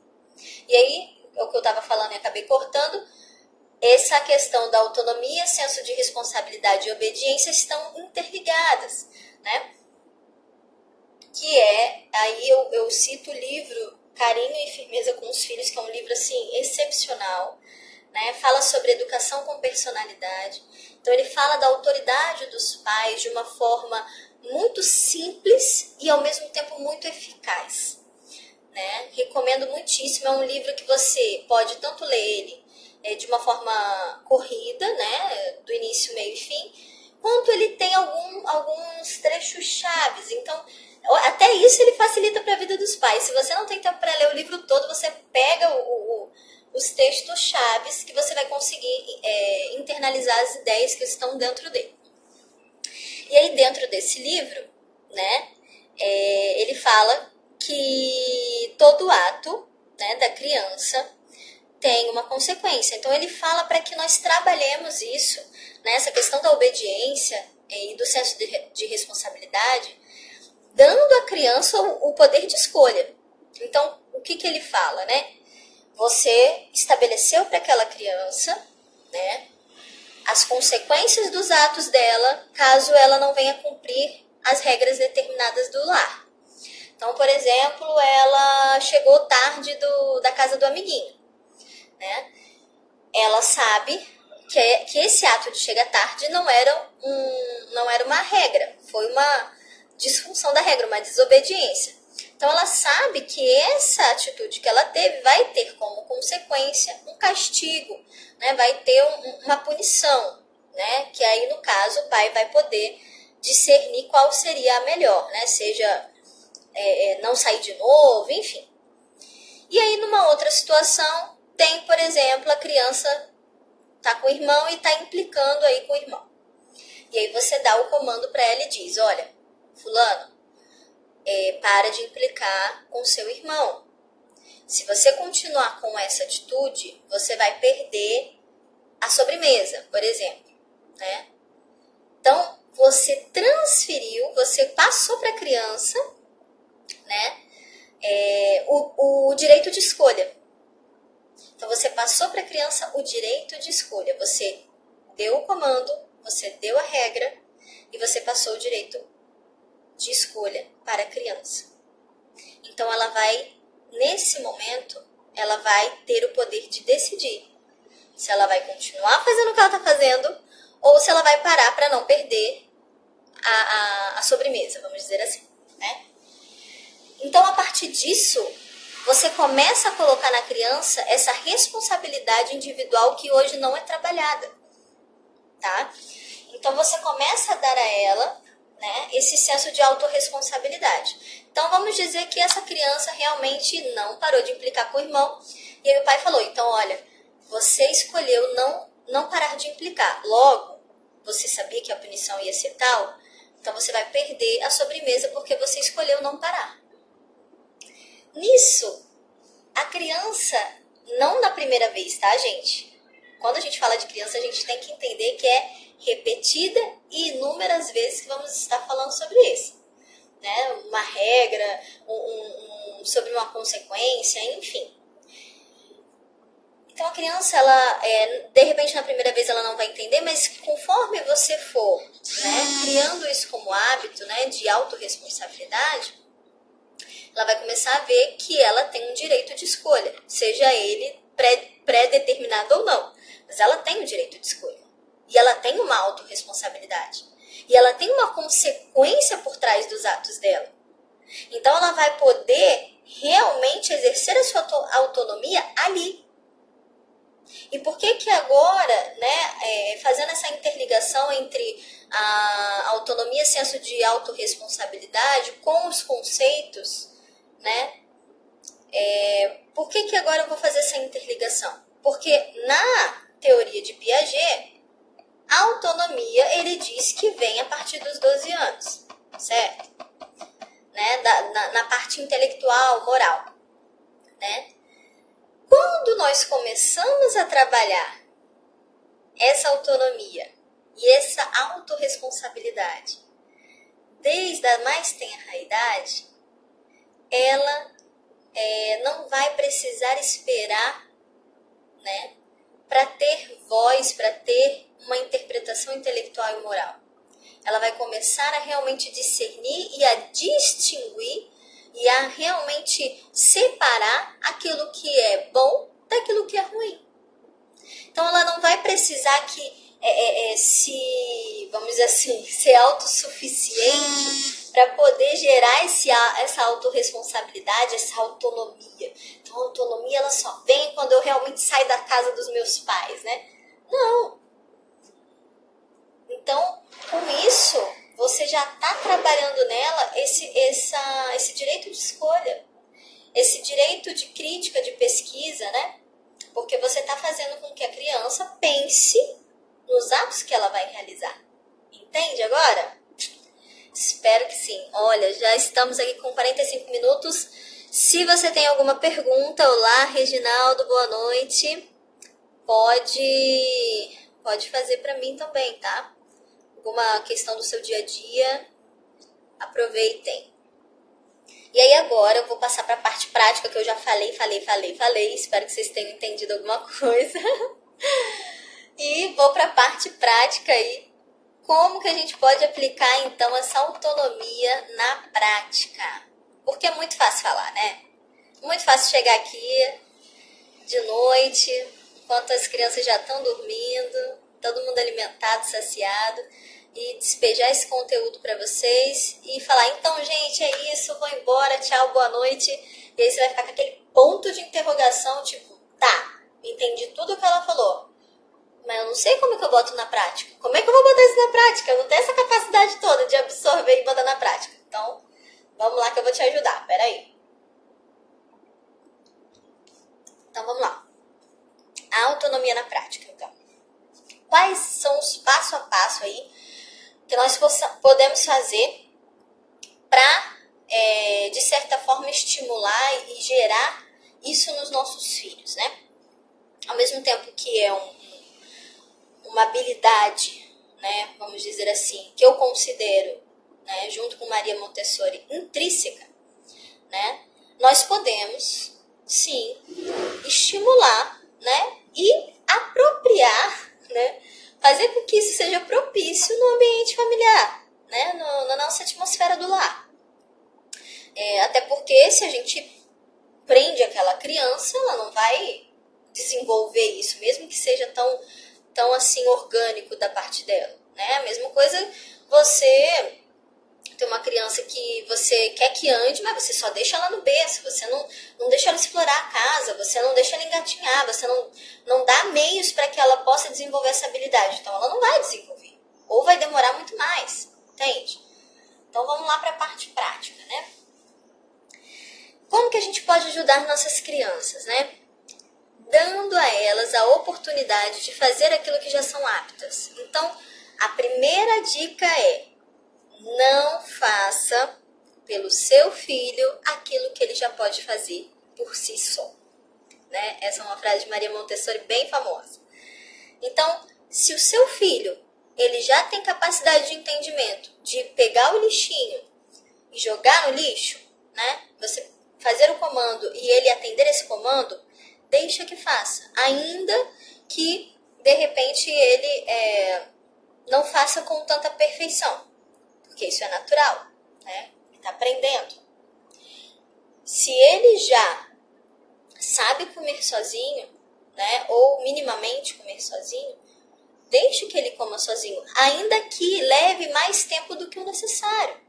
E aí, é o que eu estava falando e acabei cortando, essa questão da autonomia, senso de responsabilidade e obediência estão interligadas, né? Que aí eu cito o livro Carinho e Firmeza com os Filhos, que é um livro, assim, excepcional, né? Fala sobre educação com personalidade. Então, ele fala da autoridade dos pais de uma forma muito simples e, ao mesmo tempo, muito eficaz. né? Recomendo muitíssimo, é um livro que você pode tanto ler ele de uma forma corrida, né? Do início, meio e fim, quanto ele tem alguns trechos chaves. Então, até isso ele facilita para a vida dos pais. Se você não tem tempo para ler o livro todo, você pega os textos chaves que você vai conseguir internalizar as ideias que estão dentro dele. E aí, dentro desse livro, né, ele fala que todo ato, né, da criança tem uma consequência. Então, ele fala para que nós trabalhemos isso, né, essa questão da obediência e do senso de responsabilidade, dando à criança o poder de escolha. Então, o que ele fala, né? Você estabeleceu para aquela criança, né, as consequências dos atos dela, caso ela não venha cumprir as regras determinadas do lar. Então, por exemplo, ela chegou tarde da casa do amiguinho, né? Ela sabe que esse ato de chegar tarde não era uma regra, foi uma disfunção da regra, uma desobediência. Então, ela sabe que essa atitude que ela teve vai ter como consequência um castigo, né? Vai ter uma punição, né? Que aí, no caso, o pai vai poder discernir qual seria a melhor, né? Seja não sair de novo, enfim. E aí, numa outra situação, tem, por exemplo, a criança tá com o irmão e tá implicando aí com o irmão. E aí você dá o comando para ela e diz, olha, fulano, para de implicar com seu irmão. Se você continuar com essa atitude, você vai perder a sobremesa, por exemplo, né? Então, você transferiu, você passou para a criança, né, o direito de escolha. Então, você passou para a criança o direito de escolha. Você deu o comando, você deu a regra e você passou o direito de escolha para a criança. Então, ela vai, nesse momento, ela vai ter o poder de decidir se ela vai continuar fazendo o que ela está fazendo ou se ela vai parar para não perder a sobremesa, vamos dizer assim, né? Então, a partir disso, você começa a colocar na criança essa responsabilidade individual que hoje não é trabalhada, tá? Então, você começa a dar a ela, né, esse senso de autorresponsabilidade. Então, vamos dizer que essa criança realmente não parou de implicar com o irmão. E aí o pai falou, então, olha, você escolheu não parar de implicar. Logo, você sabia que a punição ia ser tal, então você vai perder a sobremesa porque você escolheu não parar. Nisso, a criança, não na primeira vez, tá, gente? Quando a gente fala de criança, a gente tem que entender que é repetida e inúmeras vezes que vamos estar falando sobre isso, né? Uma regra, sobre uma consequência, enfim. Então, a criança, ela, de repente, na primeira vez ela não vai entender, mas conforme você for, né, criando isso como hábito, né, de autorresponsabilidade, ela vai começar a ver que ela tem um direito de escolha, seja ele pré-determinado ou não, mas ela tem o direito de escolha. E ela tem uma autorresponsabilidade. E ela tem uma consequência por trás dos atos dela. Então, ela vai poder realmente exercer a sua autonomia ali. E por que agora, né, fazendo essa interligação entre a autonomia e senso de autorresponsabilidade com os conceitos, né, por que agora eu vou fazer essa interligação? Porque na teoria de Piaget, a autonomia, ele diz que vem a partir dos 12 anos, certo? Né? Na parte intelectual, moral, né? Quando nós começamos a trabalhar essa autonomia e essa autorresponsabilidade, desde a mais tenra idade, ela não vai precisar esperar, né, para ter voz, para ter uma interpretação intelectual e moral. Ela vai começar a realmente discernir e a distinguir e a realmente separar aquilo que é bom daquilo que é ruim. Então, ela não vai precisar vamos dizer assim, ser autossuficiente para poder gerar essa autorresponsabilidade, essa autonomia. Então, a autonomia ela só vem quando eu realmente saio da casa dos meus pais, né? Não. Então, com isso, você já está trabalhando nela esse direito de escolha, esse direito de crítica, de pesquisa, né? Porque você está fazendo com que a criança pense nos atos que ela vai realizar. Entende agora? Espero que sim. Olha, já estamos aqui com 45 minutos. Se você tem alguma pergunta, olá, Reginaldo, boa noite. Pode fazer para mim também, tá? Alguma questão do seu dia a dia, aproveitem. E aí agora eu vou passar para a parte prática que eu já falei. Espero que vocês tenham entendido alguma coisa. E vou para a parte prática aí. Como que a gente pode aplicar, então, essa autonomia na prática? Porque é muito fácil falar, né? Muito fácil chegar aqui de noite, enquanto as crianças já estão dormindo, todo mundo alimentado, saciado, e despejar esse conteúdo para vocês e falar, então, gente, é isso, vou embora, tchau, boa noite. E aí você vai ficar com aquele ponto de interrogação, tipo, tá, entendi tudo o que ela falou, mas eu não sei como é que eu boto na prática. Como é que eu vou botar isso na prática? Eu não tenho essa capacidade toda de absorver e botar na prática. Então, vamos lá que eu vou te ajudar. Peraí. Então, vamos lá. A autonomia na prática, então. Quais são os passo a passo aí que nós podemos fazer para, de certa forma, estimular e gerar isso nos nossos filhos, né? Ao mesmo tempo que é uma habilidade, né, vamos dizer assim, que eu considero, né, junto com Maria Montessori, intrínseca, né, nós podemos, sim, estimular, né, e apropriar, né, fazer com que isso seja propício no ambiente familiar, né, na nossa atmosfera do lar. Até porque se a gente prende aquela criança, ela não vai desenvolver isso, mesmo que seja tão assim orgânico da parte dela, né? A mesma coisa você tem uma criança que você quer que ande, mas você só deixa ela no berço, você não deixa ela explorar a casa, você não deixa ela engatinhar, você não dá meios para que ela possa desenvolver essa habilidade. Então ela não vai desenvolver, ou vai demorar muito mais, entende? Então vamos lá para a parte prática, né? Como que a gente pode ajudar nossas crianças, né? Dando a elas a oportunidade de fazer aquilo que já são aptas. Então, a primeira dica é: não faça pelo seu filho aquilo que ele já pode fazer por si só. Né? Essa é uma frase de Maria Montessori bem famosa. Então, se o seu filho ele já tem capacidade de entendimento de pegar o lixinho e jogar no lixo, né? Você fazer o comando e ele atender esse comando, deixa que faça, ainda que de repente ele não faça com tanta perfeição, porque isso é natural, né? Ele está aprendendo. Se ele já sabe comer sozinho, né? Ou minimamente comer sozinho, deixe que ele coma sozinho, ainda que leve mais tempo do que o necessário.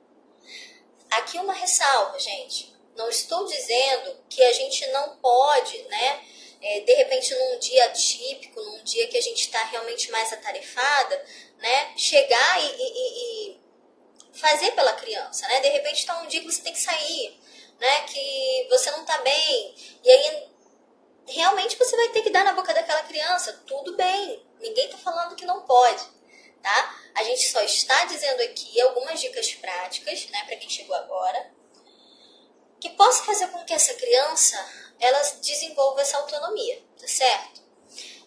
Aqui uma ressalva, gente. Não estou dizendo que a gente não pode, né? De repente num dia típico, num dia que a gente está realmente mais atarefada, né? Chegar e fazer pela criança, né? De repente está um dia que você tem que sair, né? Que você não está bem, e aí realmente você vai ter que dar na boca daquela criança. Tudo bem, ninguém está falando que não pode, tá? A gente só está dizendo aqui algumas dicas práticas, né? Para quem chegou agora, que possa fazer com que essa criança ela desenvolva essa autonomia, tá certo?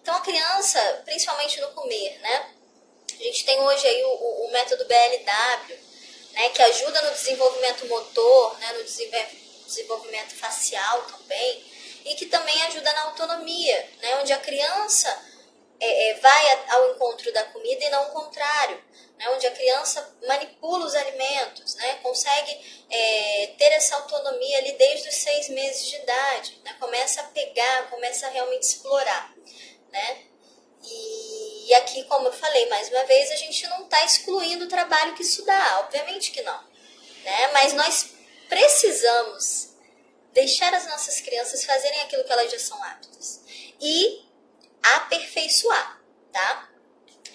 Então a criança, principalmente no comer, né? A gente tem hoje aí o método BLW, né? Que ajuda no desenvolvimento motor, né? No desenvolvimento facial também, e que também ajuda na autonomia, né? Onde a criança vai ao encontro da comida e não o contrário, né? Onde a criança manipula os alimentos, né? Consegue ter essa autonomia ali desde os 6 meses de idade, né? Começa a pegar, começa a realmente explorar, né? E aqui, como eu falei mais uma vez, a gente não está excluindo o trabalho que isso dá, obviamente que não, né? Mas nós precisamos deixar as nossas crianças fazerem aquilo que elas já são aptas e aperfeiçoar, tá?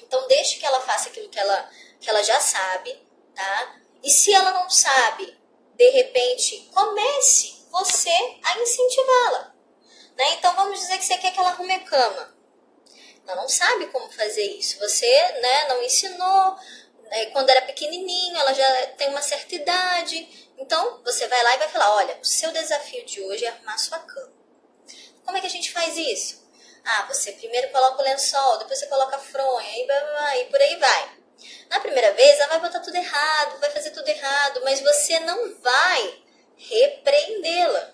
Então, deixe que ela faça aquilo que ela já sabe, tá? E se ela não sabe, de repente, comece você a incentivá-la, né? Então, vamos dizer que você quer que ela arrume a cama. Ela não sabe como fazer isso. Você, né, não ensinou. Quando era pequenininho, ela já tem uma certa idade. Então, você vai lá e vai falar, olha, o seu desafio de hoje é arrumar a sua cama. Como é que a gente faz isso? Ah, você primeiro coloca o lençol, depois você coloca a fronha, e por aí vai. Na primeira vez, ela vai botar tudo errado, vai fazer tudo errado, mas você não vai repreendê-la.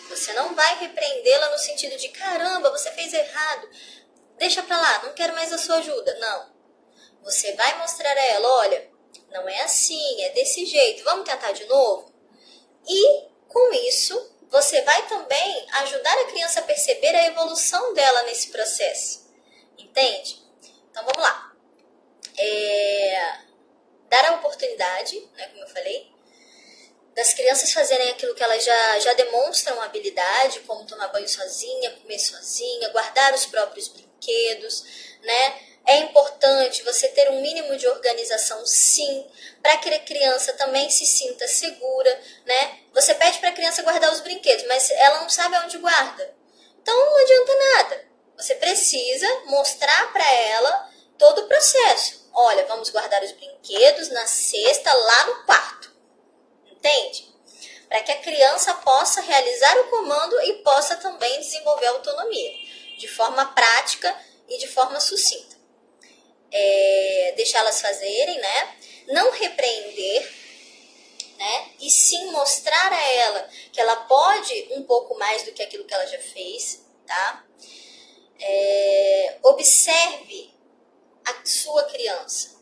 Você não vai repreendê-la no sentido de, caramba, você fez errado, deixa pra lá, não quero mais a sua ajuda. Não. Você vai mostrar a ela, olha, não é assim, é desse jeito, vamos tentar de novo? E, com isso, você vai também ajudar a criança a perceber a evolução dela nesse processo. Entende? Então, vamos lá. Dar a oportunidade, né, como eu falei, das crianças fazerem aquilo que elas já demonstram habilidade, como tomar banho sozinha, comer sozinha, guardar os próprios brinquedos, né? É importante você ter um mínimo de organização, sim, para que a criança também se sinta segura, né? Você pede para a criança guardar os brinquedos, mas ela não sabe onde guarda. Então não adianta nada. Você precisa mostrar para ela todo o processo. Olha, vamos guardar os brinquedos na cesta lá no quarto. Entende? Para que a criança possa realizar o comando e possa também desenvolver autonomia, de forma prática e de forma sucinta. Deixá-las fazerem, né? Não repreender, né? E sim mostrar a ela que ela pode um pouco mais do que aquilo que ela já fez, tá? Observe a sua criança.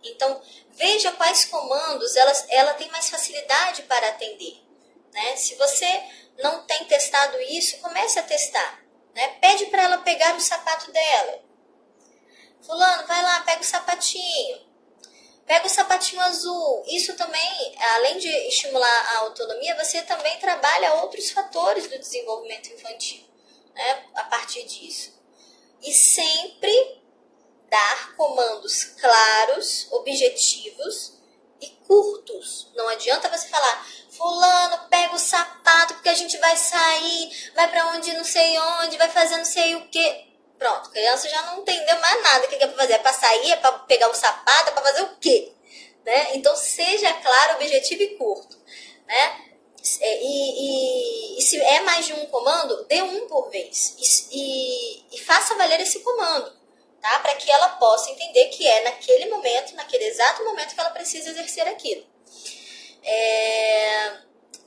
Então, veja quais comandos ela tem mais facilidade para atender, né? Se você não tem testado isso, comece a testar, né? Pede para ela pegar o sapato dela. Fulano, vai lá, pega o sapatinho. Pega o sapatinho azul. Isso também, além de estimular a autonomia, você também trabalha outros fatores do desenvolvimento infantil, né? A partir disso. E sempre dar comandos claros, objetivos e curtos. Não adianta você falar, fulano, pega o sapato porque a gente vai sair, vai pra onde não sei onde, vai fazer não sei o quê. Pronto, a criança já não entendeu mais nada. O que é pra fazer? É pra sair? É pra pegar o sapato? É pra fazer o quê? Né? Então, seja claro, objetivo e curto. Né? E se é mais de um comando, dê um por vez. E faça valer esse comando. Tá? Para que ela possa entender que é naquele momento, naquele exato momento que ela precisa exercer aquilo.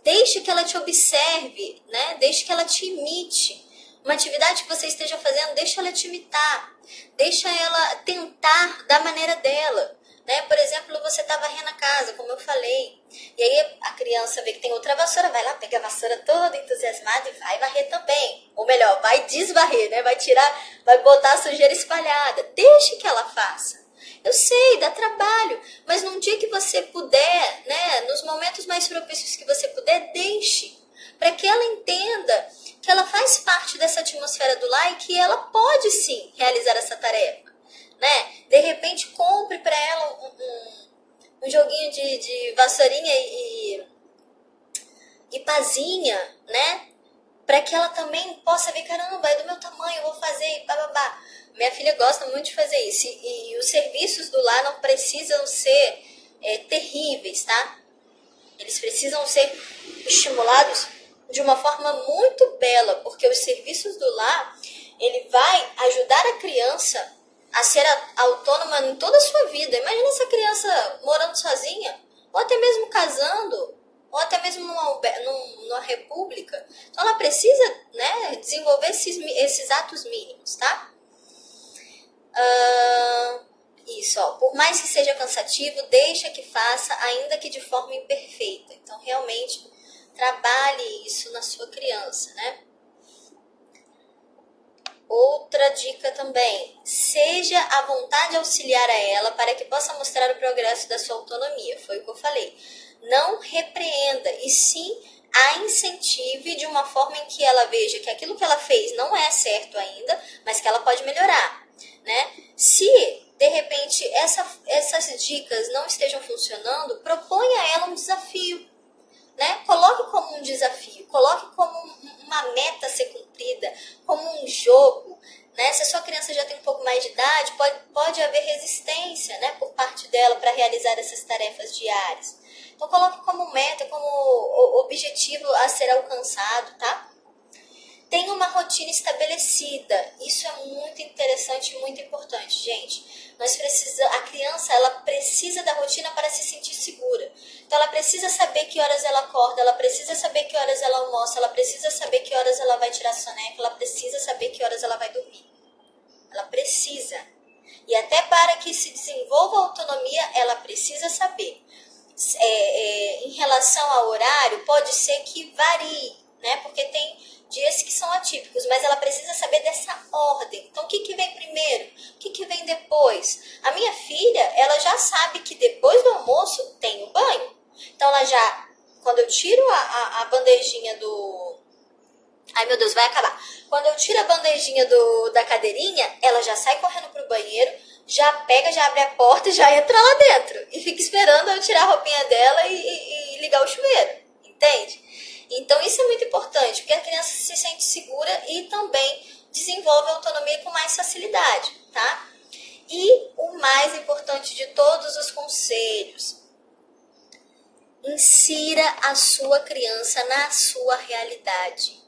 Deixe que ela te observe, né? Deixe que ela te imite. Uma atividade que você esteja fazendo, deixa ela te imitar. Deixa ela tentar da maneira dela. Né? Por exemplo, você está varrendo a casa, como eu falei. E aí a criança vê que tem outra vassoura, vai lá, pega a vassoura toda entusiasmada e vai varrer também. Ou melhor, vai desvarrer, né? Vai tirar, vai botar a sujeira espalhada. Deixe que ela faça. Eu sei, dá trabalho, mas num dia que você puder, né? Nos momentos mais propícios que você puder, deixe. Para que ela entenda que ela faz parte dessa atmosfera do lar e que ela pode sim realizar essa tarefa. Né? De repente, compre para ela um joguinho de vassourinha e pazinha, né? Para que ela também possa ver, caramba, é do meu tamanho, eu vou fazer e bababá. Minha filha gosta muito de fazer isso. E os serviços do lar não precisam ser terríveis, tá? Eles precisam ser estimulados de uma forma muito bela, porque os serviços do lar, ele vai ajudar a criança a ser autônoma em toda a sua vida. Imagina essa criança morando sozinha, ou até mesmo casando, ou até mesmo numa república. Então ela precisa, né, desenvolver esses atos mínimos, tá? Isso, ó. Por mais que seja cansativo, deixa que faça, ainda que de forma imperfeita. Então realmente trabalhe isso na sua criança, né? Outra dica também, seja à vontade de auxiliar a ela para que possa mostrar o progresso da sua autonomia, foi o que eu falei. Não repreenda, e sim a incentive de uma forma em que ela veja que aquilo que ela fez não é certo ainda, mas que ela pode melhorar, né? Se, de repente, essas dicas não estejam funcionando, proponha a ela um desafio, né? Coloque como um desafio, coloque como uma meta a ser cumprida, como um jogo, né? Se a sua criança já tem um pouco mais de idade, pode haver resistência, né, por parte dela para realizar essas tarefas diárias. Então, coloque como meta, como objetivo a ser alcançado, tá? Tenha uma rotina estabelecida. Isso é muito interessante e muito importante, gente. A criança, ela precisa da rotina para se sentir segura. Então, ela precisa saber que horas ela acorda, ela precisa saber que horas ela almoça, ela precisa saber que horas ela vai tirar soneca, ela precisa saber que horas ela vai dormir. Ela precisa. E até para que se desenvolva a autonomia, ela precisa saber. Em relação ao horário, pode ser que varie, né? Porque tem dias que são atípicos, mas ela precisa saber dessa ordem. Então, o que vem primeiro? O que vem depois? A minha filha, ela já sabe que depois do almoço tem o banho. Então, ela já, quando eu tiro a bandejinha do... Ai, meu Deus, vai acabar. Quando eu tiro a bandejinha da cadeirinha, ela já sai correndo pro banheiro, já pega, já abre a porta e já entra lá dentro. E fica esperando eu tirar a roupinha dela e ligar o chuveiro. Entende? Então, isso é muito importante, porque a criança se sente segura e também desenvolve a autonomia com mais facilidade, tá? E o mais importante de todos os conselhos, insira a sua criança na sua realidade.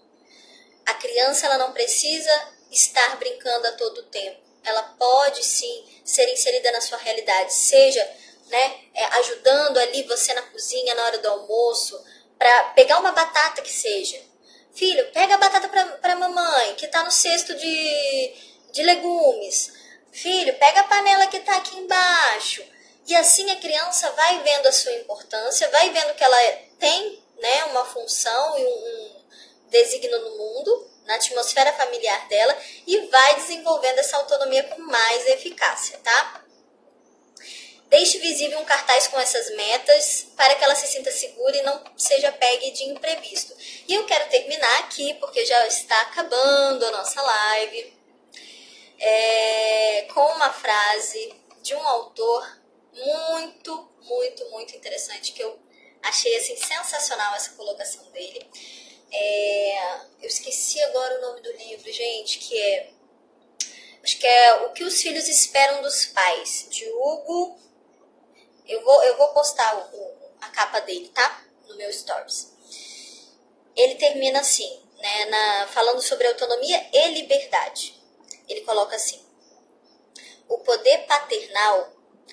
A criança, ela não precisa estar brincando a todo tempo. Ela pode, sim, ser inserida na sua realidade. Seja, né, ajudando ali você na cozinha na hora do almoço, para pegar uma batata que seja. Filho, pega a batata para mamãe, que está no cesto de legumes. Filho, pega a panela que está aqui embaixo. E assim a criança vai vendo a sua importância, vai vendo que ela tem, né, uma função e um designo no mundo, na atmosfera familiar dela, e vai desenvolvendo essa autonomia com mais eficácia, tá? Deixe visível um cartaz com essas metas para que ela se sinta segura e não seja pegue de imprevisto. E eu quero terminar aqui, porque já está acabando a nossa live, com uma frase de um autor muito, muito, muito interessante, que eu achei assim, sensacional essa colocação dele. Eu esqueci agora o nome do livro, gente, acho que é O que os Filhos Esperam dos Pais, de Hugo. Eu vou postar a capa dele, tá? No meu stories. Ele termina assim, né? Falando sobre autonomia e liberdade. Ele coloca assim: o poder paternal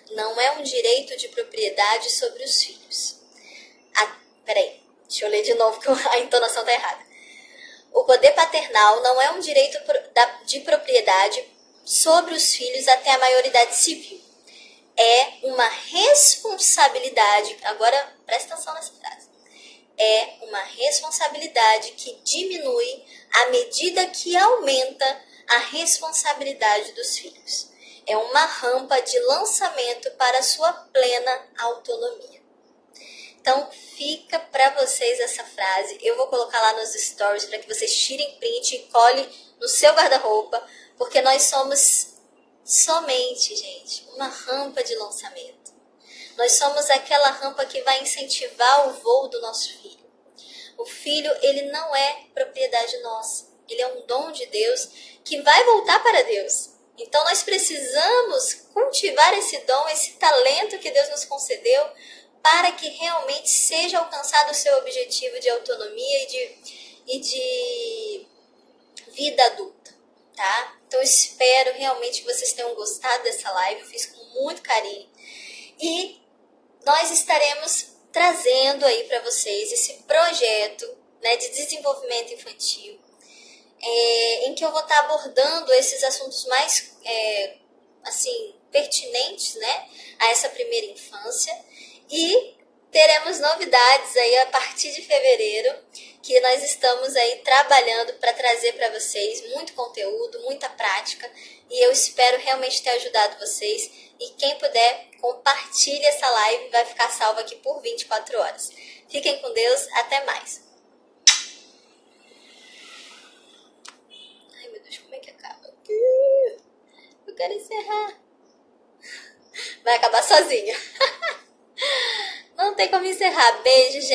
não é um direito de propriedade sobre os filhos. Peraí, deixa eu ler de novo que a entonação tá errada. O poder paternal não é um direito de propriedade sobre os filhos até a maioridade civil. É uma responsabilidade, agora presta atenção nessa frase, é uma responsabilidade que diminui à medida que aumenta a responsabilidade dos filhos. É uma rampa de lançamento para a sua plena autonomia. Então, fica para vocês essa frase. Eu vou colocar lá nos stories para que vocês tirem print e colhem no seu guarda-roupa, porque nós somos somente, gente, uma rampa de lançamento. Nós somos aquela rampa que vai incentivar o voo do nosso filho. O filho, ele não é propriedade nossa. Ele é um dom de Deus que vai voltar para Deus. Então, nós precisamos cultivar esse dom, esse talento que Deus nos concedeu, para que realmente seja alcançado o seu objetivo de autonomia e de vida adulta, tá? Então, eu espero realmente que vocês tenham gostado dessa live. Eu fiz com muito carinho. E nós estaremos trazendo aí para vocês esse projeto, né, de desenvolvimento infantil, em que eu vou estar abordando esses assuntos mais assim, pertinentes, né, a essa primeira infância. E teremos novidades aí a partir de fevereiro. que nós estamos aí trabalhando para trazer para vocês muito conteúdo, muita prática, e eu espero realmente ter ajudado vocês. E quem puder, compartilhe essa live, vai ficar salva aqui por 24 horas. Fiquem com Deus, até mais. Ai meu Deus, como é que acaba? Eu quero encerrar. Vai acabar sozinha. Não tem como encerrar. Beijo, gente.